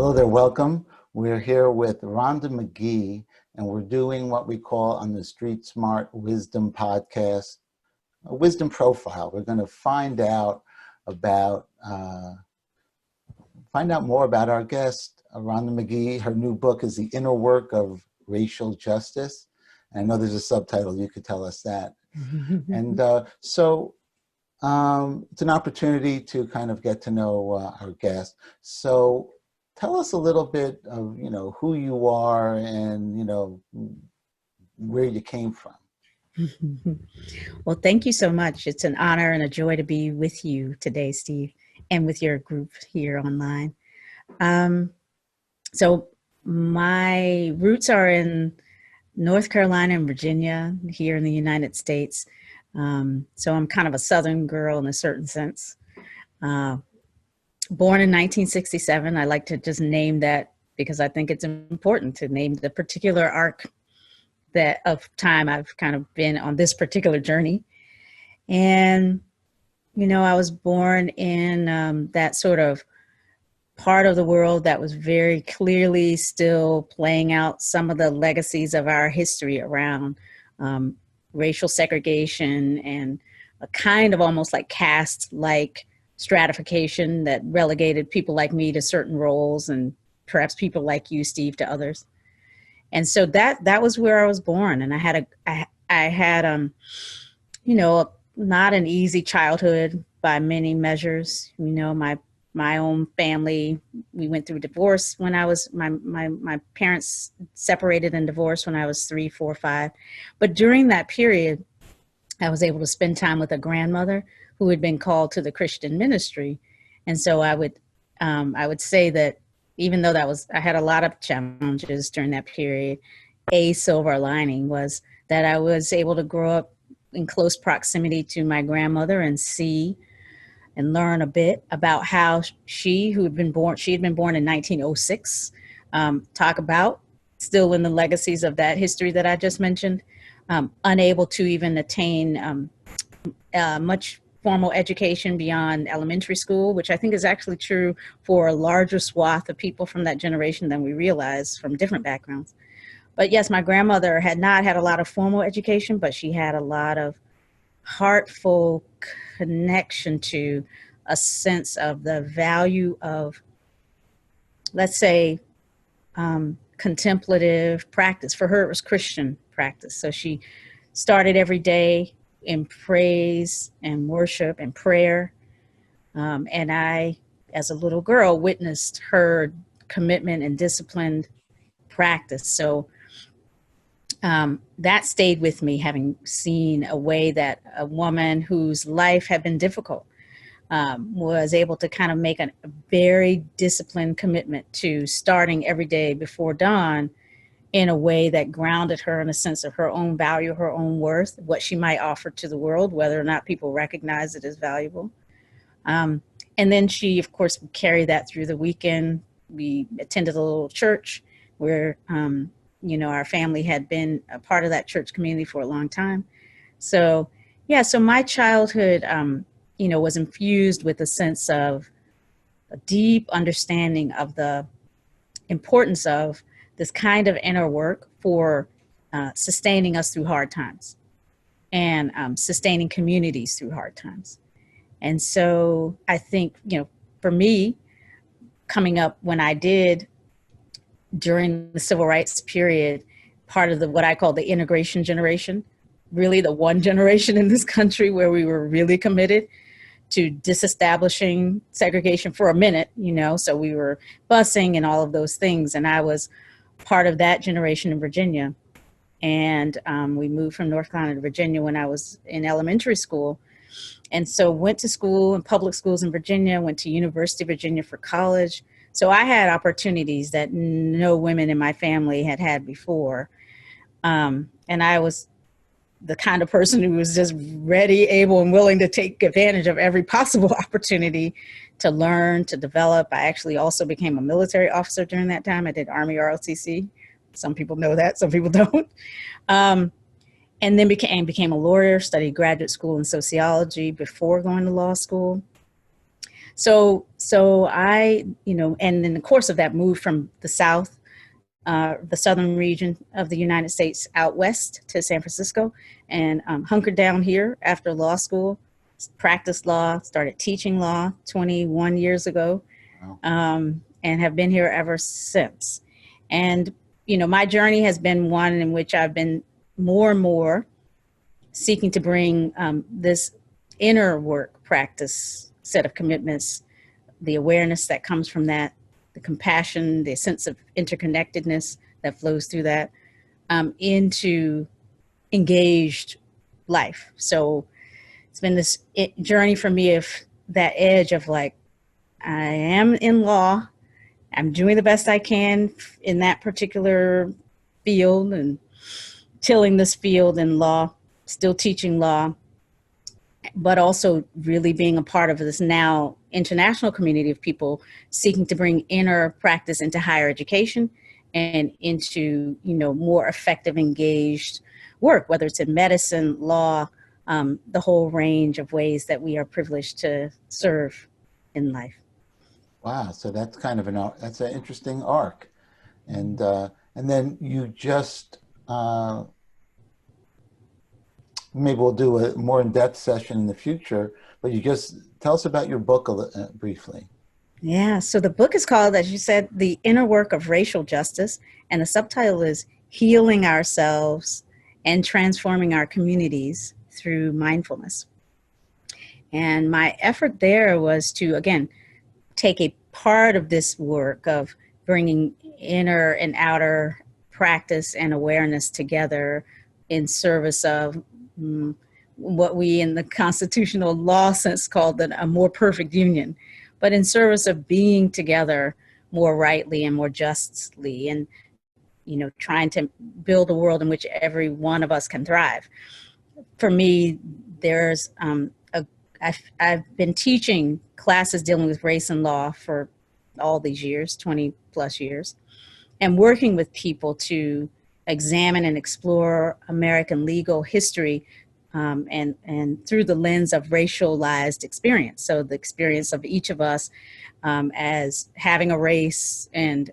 Hello there, welcome. We're here with Rhonda Magee, and we're doing what we call on the StreetSmart Wisdom podcast, a wisdom profile. We're going to find out more about our guest, Rhonda Magee. Her new book is The Inner Work of Racial Justice. And I know there's a subtitle, you could tell us that. And so it's an opportunity to kind of get to know our guest. So tell us a little bit of, who you are and, where you came from. Well, thank you so much. It's an honor and a joy to be with you today, Steve, and with your group here online. So my roots are in North Carolina and Virginia, here in the United States. So I'm kind of a Southern girl in a certain sense. Born in 1967, I like to just name that because I think it's important to name the particular arc of time I've kind of been on this particular journey. And, I was born in that sort of part of the world that was very clearly still playing out some of the legacies of our history around racial segregation and a kind of almost like caste-like stratification that relegated people like me to certain roles and perhaps people like you, Steve, to others. And so that was where I was born. And I had not an easy childhood by many measures. My own family, we went through divorce when I was, my parents separated and divorced when I was 3, 4, 5. But during that period, I was able to spend time with a grandmother who had been called to the Christian ministry. And so I would say that even though I had a lot of challenges during that period, a silver lining was that I was able to grow up in close proximity to my grandmother and see and learn a bit about how she had been born in 1906, talk about still in the legacies of that history that I just mentioned, unable to even attain much formal education beyond elementary school, which I think is actually true for a larger swath of people from that generation than we realize from different backgrounds. But yes, my grandmother had not had a lot of formal education, but she had a lot of heartful connection to a sense of the value of, let's say, contemplative practice. For her, it was Christian practice. So she started every day in praise and worship and prayer. And I, as a little girl, witnessed her commitment and disciplined practice. So that stayed with me, having seen a way that a woman whose life had been difficult was able to kind of make a very disciplined commitment to starting every day before dawn in a way that grounded her in a sense of her own value, her own worth, what she might offer to the world, whether or not people recognize it as valuable. And then she, of course, carried that through the weekend. We attended a little church where, our family had been a part of that church community for a long time. So, so my childhood, was infused with a sense of a deep understanding of the importance of this kind of inner work for sustaining us through hard times and sustaining communities through hard times. And so I think, for me, coming up when I did during the civil rights period, part of what I call the integration generation, really the one generation in this country where we were really committed to disestablishing segregation for a minute, so we were busing and all of those things. And I was part of that generation in Virginia. And we moved from North Carolina to Virginia when I was in elementary school. And so went to school in public schools in Virginia, went to University of Virginia for college. So I had opportunities that no women in my family had had before. And I was the kind of person who was just ready, able, and willing to take advantage of every possible opportunity to learn, to develop. I actually also became a military officer during that time. I did Army ROTC. Some people know that, some people don't. And then became a lawyer, studied graduate school in sociology before going to law school. So I, and in the course of that, moved from the South, the southern region of the United States, out west to San Francisco, and hunkered down here after law school, practiced law, started teaching law 21 years ago, Wow. and have been here ever since. And, my journey has been one in which I've been more and more seeking to bring this inner work practice set of commitments, the awareness that comes from that, the compassion, the sense of interconnectedness that flows through that, into engaged life. So it's been this journey for me of that edge of like, I am in law, I'm doing the best I can in that particular field and tilling this field in law, still teaching law, but also really being a part of this now international community of people seeking to bring inner practice into higher education and into, more effective, engaged work, whether it's in medicine, law, the whole range of ways that we are privileged to serve in life. Wow, so that's kind of that's an interesting arc. And then you just, maybe we'll do a more in-depth session in the future, but you just tell us about your book briefly. Yeah, so the book is called, as you said, The Inner Work of Racial Justice, and the subtitle is Healing Ourselves and Transforming Our Communities Through Mindfulness. And my effort there was to, again, take a part of this work of bringing inner and outer practice and awareness together in service of what we in the constitutional law sense called a more perfect union, but in service of being together more rightly and more justly, and trying to build a world in which every one of us can thrive. For me, there's I've been teaching classes dealing with race and law for all these years, 20 plus years, and working with people to examine and explore American legal history, and through the lens of racialized experience. So the experience of each of us as having a race, and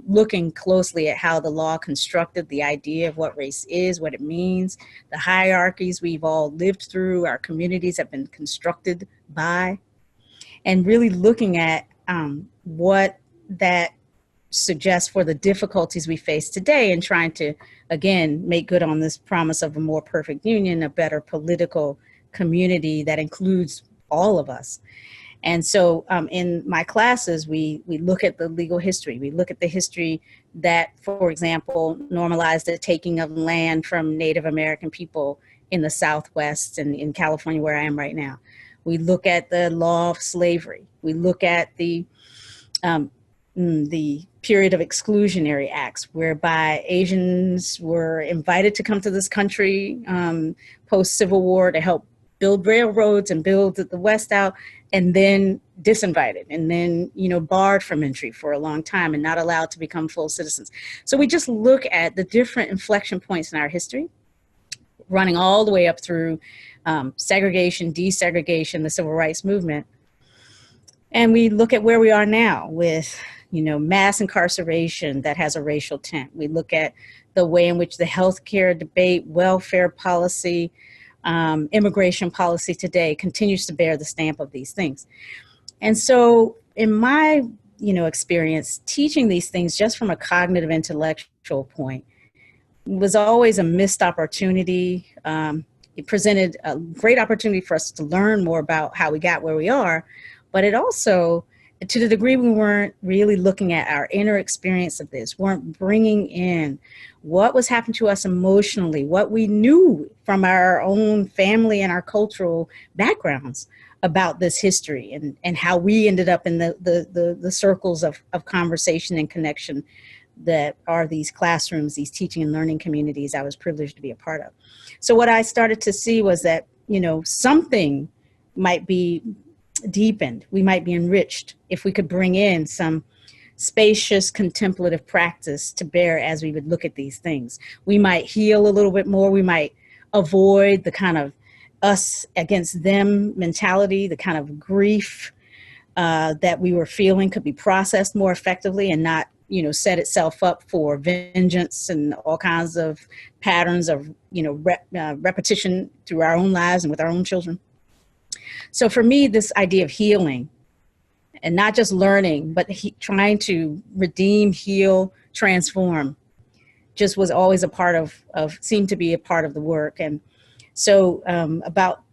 looking closely at how the law constructed the idea of what race is, what it means, the hierarchies we've all lived through, our communities have been constructed by, and really looking at what that suggests for the difficulties we face today, and trying to, again, make good on this promise of a more perfect union, a better political community that includes all of us. And so in my classes, we look at the legal history. We look at the history that, for example, normalized the taking of land from Native American people in the Southwest and in California, where I am right now. We look at the law of slavery. We look at the period of exclusionary acts, whereby Asians were invited to come to this country post-Civil War to help build railroads and build the West out, and then disinvited, and then, barred from entry for a long time and not allowed to become full citizens. So we just look at the different inflection points in our history, running all the way up through segregation, desegregation, the civil rights movement. And we look at where we are now with, mass incarceration that has a racial tint. We look at the way in which the healthcare debate, welfare policy, immigration policy today continues to bear the stamp of these things. And so in my, experience, teaching these things just from a cognitive intellectual point was always a missed opportunity. It presented a great opportunity for us to learn more about how we got where we are, but it also, to the degree we weren't really looking at our inner experience of this, weren't bringing in what was happening to us emotionally, what we knew from our own family and our cultural backgrounds about this history, and how we ended up in the circles of conversation and connection that are these classrooms, these teaching and learning communities I was privileged to be a part of. So what I started to see was that, something might be deepened, we might be enriched if we could bring in some spacious contemplative practice to bear as we would look at these things. We might heal a little bit more. We might avoid the kind of us against them mentality, the kind of grief that we were feeling could be processed more effectively and not, set itself up for vengeance and all kinds of patterns of, repetition through our own lives and with our own children. So for me, this idea of healing, and not just learning, but trying to redeem, heal, transform, just was always a part seemed to be a part of the work. And so about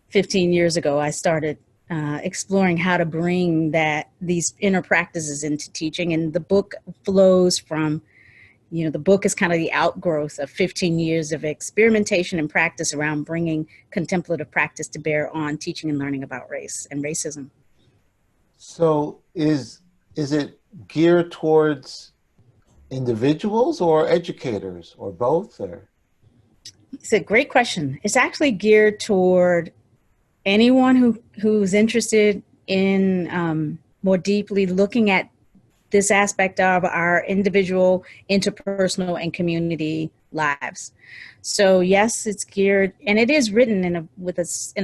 15 years ago, I started exploring how to bring these inner practices into teaching. And the book flows from, the book is kind of the outgrowth of 15 years of experimentation and practice around bringing contemplative practice to bear on teaching and learning about race and racism. So is it geared towards individuals or educators or both? Or? It's a great question. It's actually geared toward anyone who's interested in more deeply looking at this aspect of our individual, interpersonal, and community lives. So yes, it's geared, and it is written in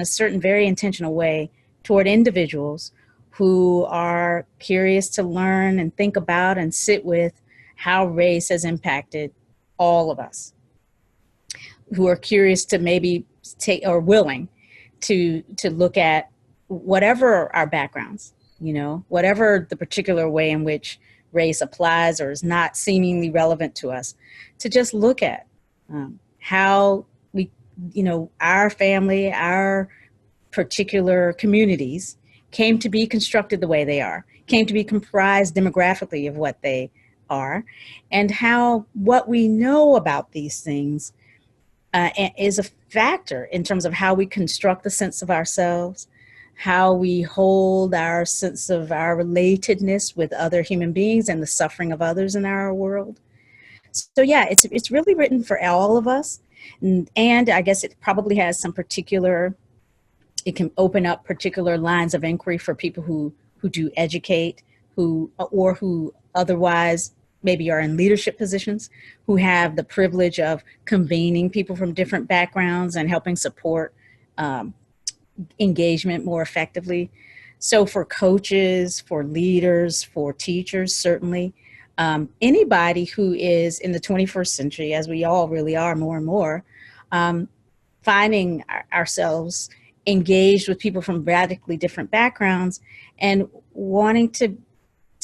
a certain very intentional way toward individuals who are curious to learn and think about and sit with how race has impacted all of us, who are curious to maybe take or willing to look at whatever our backgrounds, whatever the particular way in which race applies or is not seemingly relevant to us, to just look at how we, our family, our particular communities came to be constructed the way they are, came to be comprised demographically of what they are, and how what we know about these things is a factor in terms of how we construct the sense of ourselves, how we hold our sense of our relatedness with other human beings and the suffering of others in our world. So yeah, it's really written for all of us. And I guess it probably has some it can open up particular lines of inquiry for people who do educate, who otherwise maybe are in leadership positions, who have the privilege of convening people from different backgrounds and helping support engagement more effectively. So for coaches, for leaders, for teachers, certainly, anybody who is in the 21st century, as we all really are more and more, finding ourselves engaged with people from radically different backgrounds and wanting to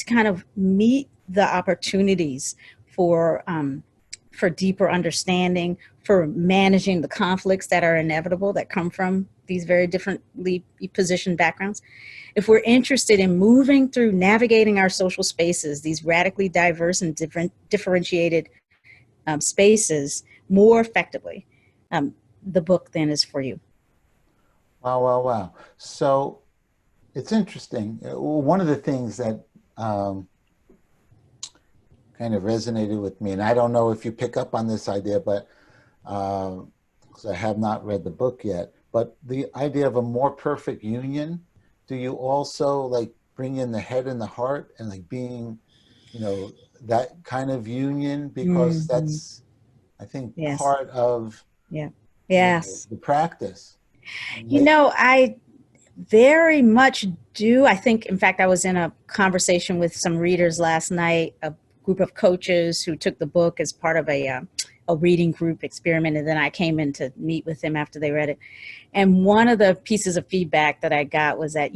kind of meet the opportunities for deeper understanding, for managing the conflicts that are inevitable that come from these very differently positioned backgrounds. If we're interested in moving through navigating our social spaces, these radically diverse and differentiated spaces more effectively, the book then is for you. Wow. So it's interesting. One of the things that kind of resonated with me, and I don't know if you pick up on this idea, but because I have not read the book yet, but the idea of a more perfect union, do you also like bring in the head and the heart and like being, that kind of union? Because that's, I think, part of the practice. I very much do. I think, in fact, I was in a conversation with some readers last night, a group of coaches who took the book as part of a reading group experiment, and then I came in to meet with them after they read it. And one of the pieces of feedback that I got was that,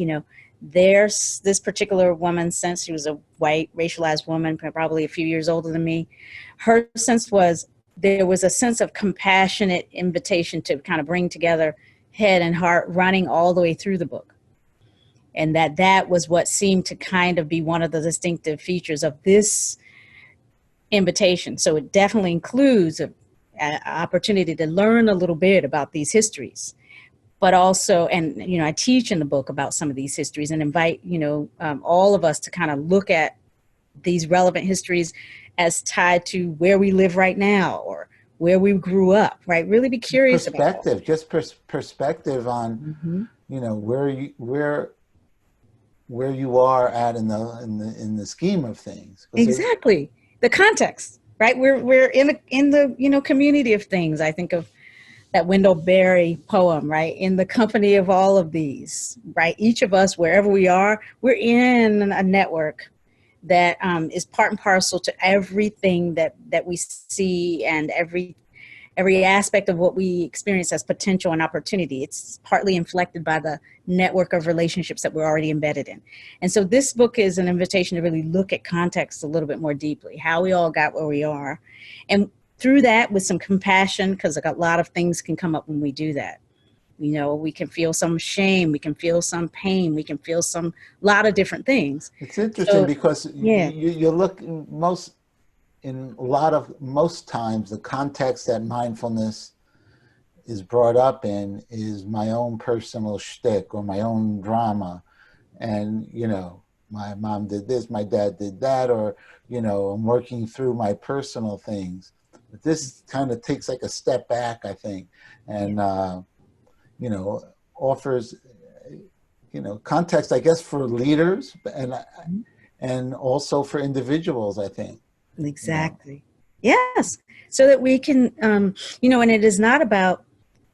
there's this particular woman, since she was a white, racialized woman, probably a few years older than me, her sense was there was a sense of compassionate invitation to kind of bring together head and heart running all the way through the book. And that was what seemed to kind of be one of the distinctive features of this invitation. So it definitely includes an opportunity to learn a little bit about these histories, but also, and, I teach in the book about some of these histories and invite, all of us to kind of look at these relevant histories as tied to where we live right now or where we grew up, right? Really be curious about perspective on, where you are at in the scheme of things. Exactly. The context, right? We're in the community of things. I think of that Wendell Berry poem, right? In the company of all of these, right? Each of us, wherever we are, we're in a network that is part and parcel to everything that we see, and every aspect of what we experience as potential and opportunity. It's partly inflected by the network of relationships that we're already embedded in. And so this book is an invitation to really look at context a little bit more deeply, how we all got where we are. And through that, with some compassion, because a lot of things can come up when we do that. You know, we can feel some shame, we can feel some pain, we can feel some lot of different things. It's interesting So, because yeah, you look most times the context that mindfulness is brought up in is my own personal shtick or my own drama. And, you know, my mom did this, my dad did that, or, you know, I'm working through my personal things. But this kind of takes like a step back, I think, and, you know, offers, you know, context, I guess, for leaders and also for individuals, I think. exactly. You know? Yes. So that we can, you know, and it is not about,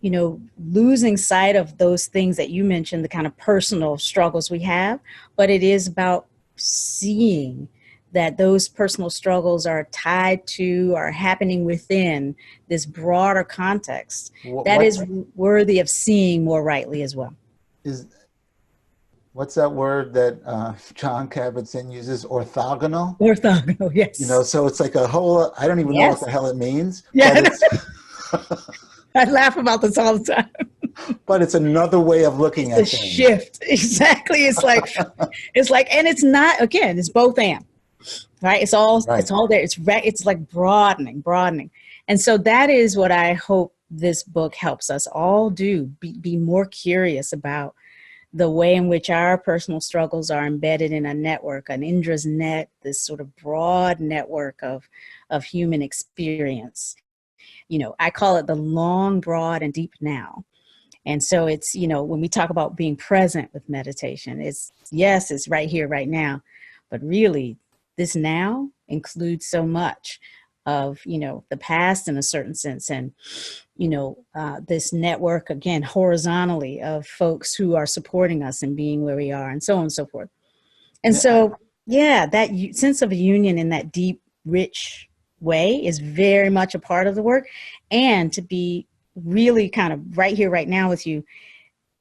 you know, losing sight of those things that you mentioned, the kind of personal struggles we have, but it is about seeing that those personal struggles are tied to, are happening within this broader context that What is worthy of seeing more rightly as well. is what's that word that John Kabat-Zinn uses? Orthogonal. Orthogonal, You know, yes. so it's like a whole. I don't even know what Yes. the hell it means, but Yeah, it's I laugh about this all the time. but it's another way of looking It's a at things. shift. Exactly. And it's not, again, it's both and, right? Right. It's all there. It's like broadening. And so that is what I hope this book helps us all do, be more curious about the way in which our personal struggles are embedded in a network, an Indra's net, this sort of broad network of human experience. You know, I call it the long, broad, and deep now. And so it's, you know, when we talk about being present with meditation, it's right here, right now. But really, this now includes so much of, you know, the past in a certain sense. And, you know, this network, again, horizontally of folks who are supporting us and being where we are and so on and so forth. And Yeah. so, yeah, that sense of union in that deep, rich way is very much a part of the work. And to be really kind of right here, right now with you,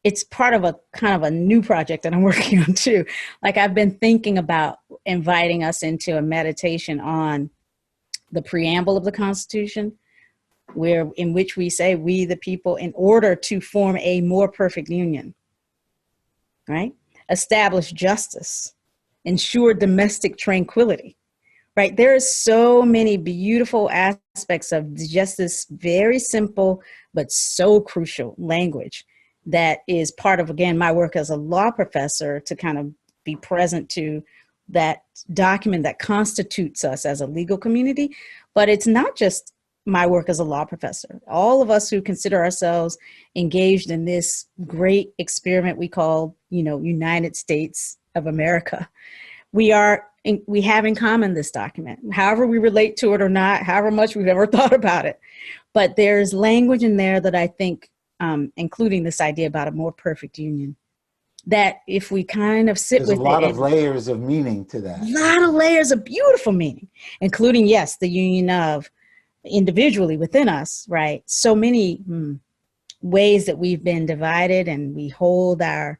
it's part of a kind of a new project that I'm working on too. Like I've been thinking about inviting us into a meditation on the preamble of the Constitution, where in which we say we the people, in order to form a more perfect union, right? Establish justice, ensure domestic tranquility, right? There are so many beautiful aspects of just this very simple but so crucial language that is part of, again, my work as a law professor to kind of be present to that document that constitutes us as a legal community. But it's not just my work as a law professor. All of us who consider ourselves engaged in this great experiment we call, you know, United States of America, we have in common this document, however we relate to it or not, however much we've ever thought about it. But there's language in there that I think, including this idea about a more perfect union, that if we kind of sit There's a with it, lot of and layers of meaning to that. a lot of layers of beautiful meaning, including, yes, the union of individually within us, right? So many ways that we've been divided, and we hold our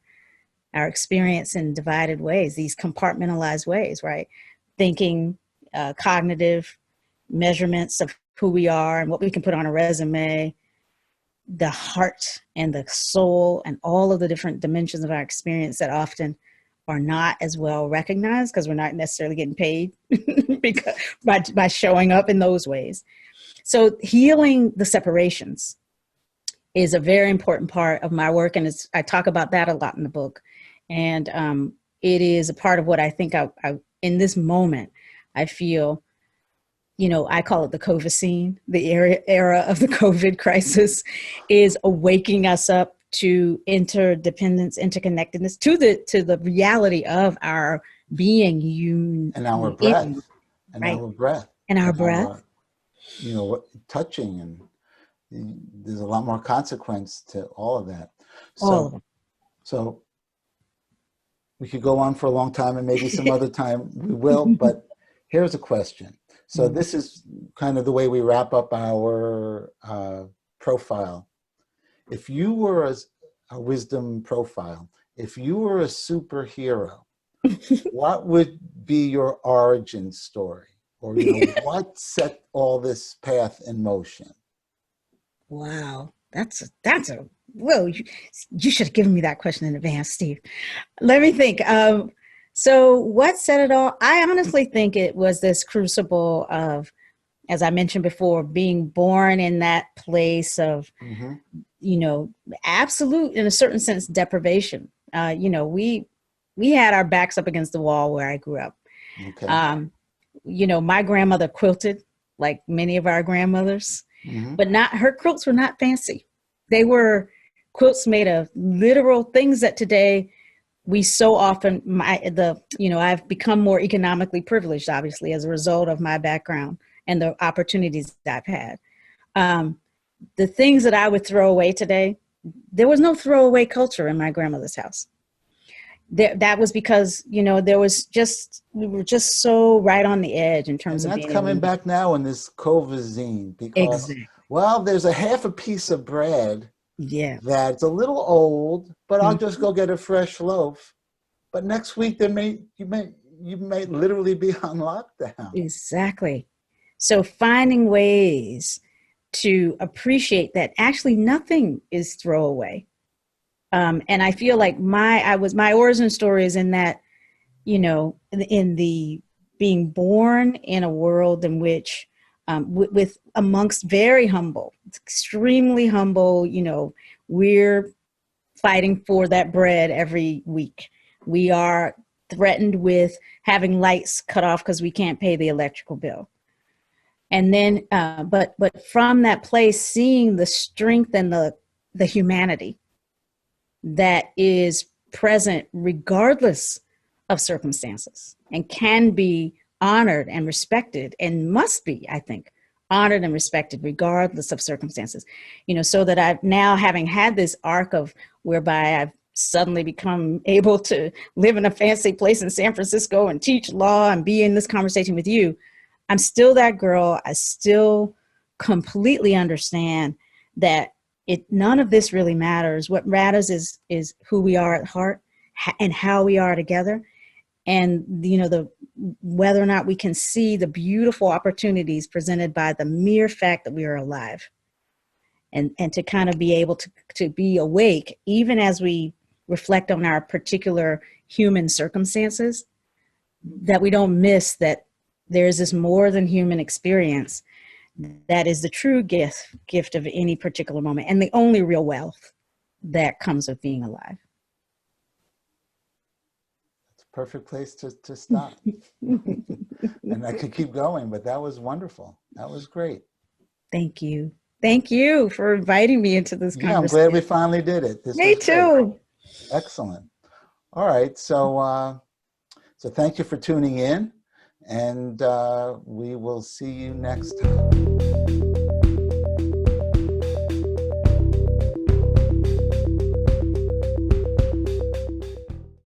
experience in divided ways, these compartmentalized ways, right? Thinking, cognitive measurements of who we are and what we can put on a resume, the heart and the soul and all of the different dimensions of our experience that often are not as well recognized because we're not necessarily getting paid because by showing up in those ways. So healing the separations is a very important part of my work, and I talk about that a lot in the book. And it is a part of what I think I in this moment, I feel, you know, I call it the COVID scene, the era of the COVID crisis is awaking us up to interdependence, interconnectedness, to the reality of our being And our in, breath, and right? our breath, And our and breath. our, you know, touching and, there's a lot more consequence to all of that. All of them. So we could go on for a long time, and maybe some other time we will, but here's a question. So this is kind of the way we wrap up our profile. If you were a wisdom profile, if you were a superhero, what would be your origin story? Or what set all this path in motion? Wow, that's a well. You should have given me that question in advance, Steve. Let me think. So what set it all? I honestly think it was this crucible of, as I mentioned before, being born in that place of, absolute, in a certain sense, deprivation. We had our backs up against the wall where I grew up. Okay. My grandmother quilted like many of our grandmothers, but her quilts were not fancy. They were quilts made of literal things that today we so often, I've become more economically privileged, obviously, as a result of my background and the opportunities that I've had. The things that I would throw away today, there was no throwaway culture in my grandmother's house. That was because, we were just so right on the edge in terms of being. That's coming back now in this COVID-zine because, Exactly. well, there's a half a piece of bread. Yeah. That's a little old, but I'll just go get a fresh loaf. But next week you may literally be on lockdown. Exactly. So finding ways to appreciate that actually nothing is throwaway. And I feel like my origin story is in that, in the being born in a world in which, with amongst very humble, extremely humble, we're fighting for that bread every week. We are threatened with having lights cut off because we can't pay the electrical bill. And then, but from that place, seeing the strength and the humanity that is present regardless of circumstances and can be honored and respected and must be, I think, honored and respected regardless of circumstances, so that I've now, having had this arc of whereby I've suddenly become able to live in a fancy place in San Francisco and teach law and be in this conversation with you, I'm still that girl. I still completely understand that none of this really matters. What matters is who we are at heart and how we are together. And, whether or not we can see the beautiful opportunities presented by the mere fact that we are alive, and to kind of be able to be awake, even as we reflect on our particular human circumstances, that we don't miss that there's this more than human experience that is the true gift of any particular moment and the only real wealth that comes with being alive. It's a perfect place to stop. And I could keep going, but that was wonderful. That was great. Thank you. Thank you for inviting me into this conversation. I'm glad we finally did it. Me too. Great. Excellent. All right. So thank you for tuning in, and we will see you next time.